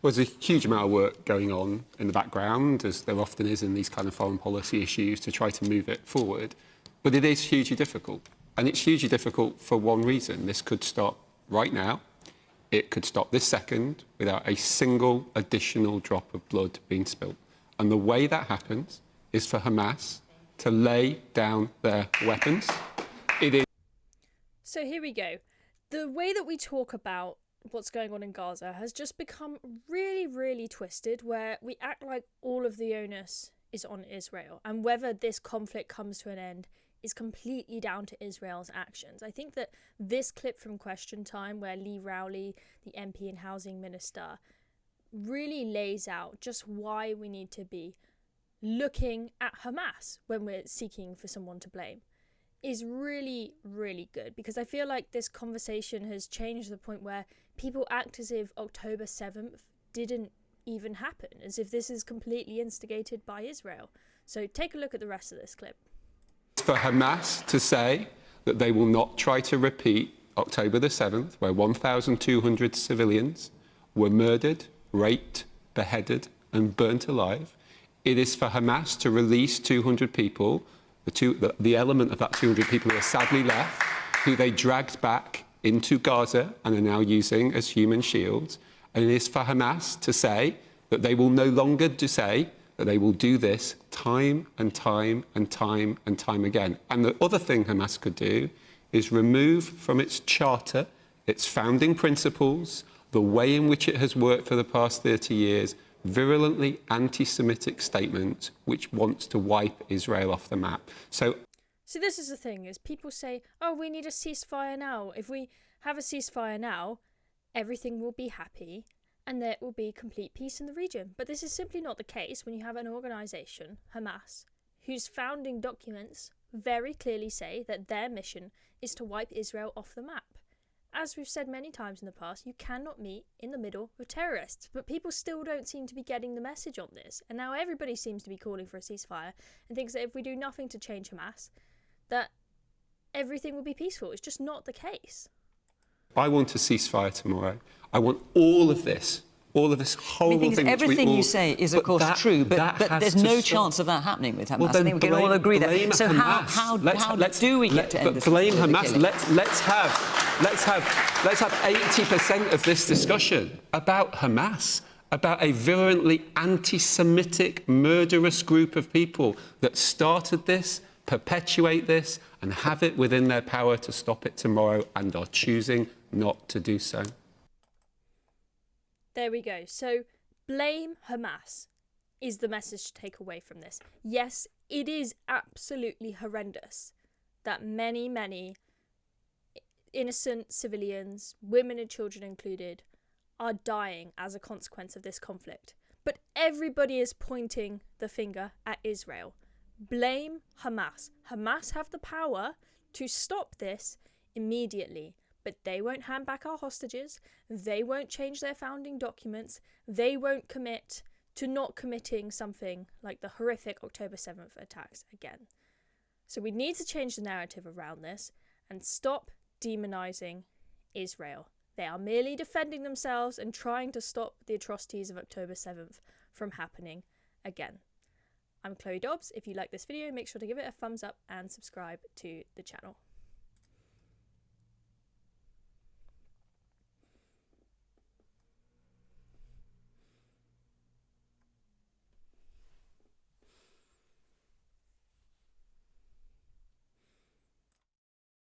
Well, there's a huge amount of work going on in the background, as there often is in these kind of foreign policy issues, to try to move it forward. But it is hugely difficult. And it's hugely difficult for one reason. This could stop right now. It could stop this second without a single additional drop of blood being spilled. And the way that happens is for Hamas to lay down their weapons. It is. So here we go. The way that we talk about what's going on in Gaza has just become really, really twisted, where we act like all of the onus is on Israel, and whether this conflict comes to an end is completely down to Israel's actions. I think that this clip from Question Time, where Rowley, the MP and Housing Minister, really lays out just why we need to be looking at Hamas when we're seeking for someone to blame, is really, really good, because I feel like this conversation has changed to the point where people act as if October 7th didn't even happen, as if this is completely instigated by Israel. So take a look at the rest of this clip. For Hamas to say that they will not try to repeat October the 7th, where 1,200 civilians were murdered, raped, beheaded and burnt alive. It is for Hamas to release 200 people, the element of that 200 people who are sadly left, who they dragged back into Gaza and are now using as human shields. And it is for Hamas to say that they will no longer say that they will do this time and time and time and time again. And the other thing Hamas could do is remove from its charter, its founding principles, the way in which it has worked for the past 30 years, virulently anti-Semitic statements which wants to wipe Israel off the map. So this is the thing, is people say, oh, we need a ceasefire now. If we have a ceasefire now, everything will be happy and there will be complete peace in the region. But this is simply not the case when you have an organisation, Hamas, whose founding documents very clearly say that their mission is to wipe Israel off the map. As we've said many times in the past, you cannot meet in the middle with terrorists, but people still don't seem to be getting the message on this. And now everybody seems to be calling for a ceasefire and thinks that if we do nothing to change Hamas, that everything will be peaceful. It's just not the case. I want a ceasefire tomorrow. I want all of this horrible thing. Everything you say is, of course, true, but there's no chance of that happening with Hamas. Well, I think we can all agree that. So how do we get to end this? Blame Hamas. Let's have 80% of this discussion about Hamas, about a virulently anti-Semitic, murderous group of people that started this, perpetuate this, and have it within their power to stop it tomorrow, and are choosing not to do so. There we go. So blame Hamas is the message to take away from this. Yes, it is absolutely horrendous that many, many innocent civilians, women and children included, are dying as a consequence of this conflict. But everybody is pointing the finger at Israel. Blame Hamas. Hamas have the power to stop this immediately, but they won't hand back our hostages. They won't change their founding documents. They won't commit to not committing something like the horrific October 7th attacks again. So we need to change the narrative around this and stop demonizing Israel. They are merely defending themselves and trying to stop the atrocities of October 7th from happening again. I'm Chloe Dobbs. If you like this video, make sure to give it a thumbs up and subscribe to the channel.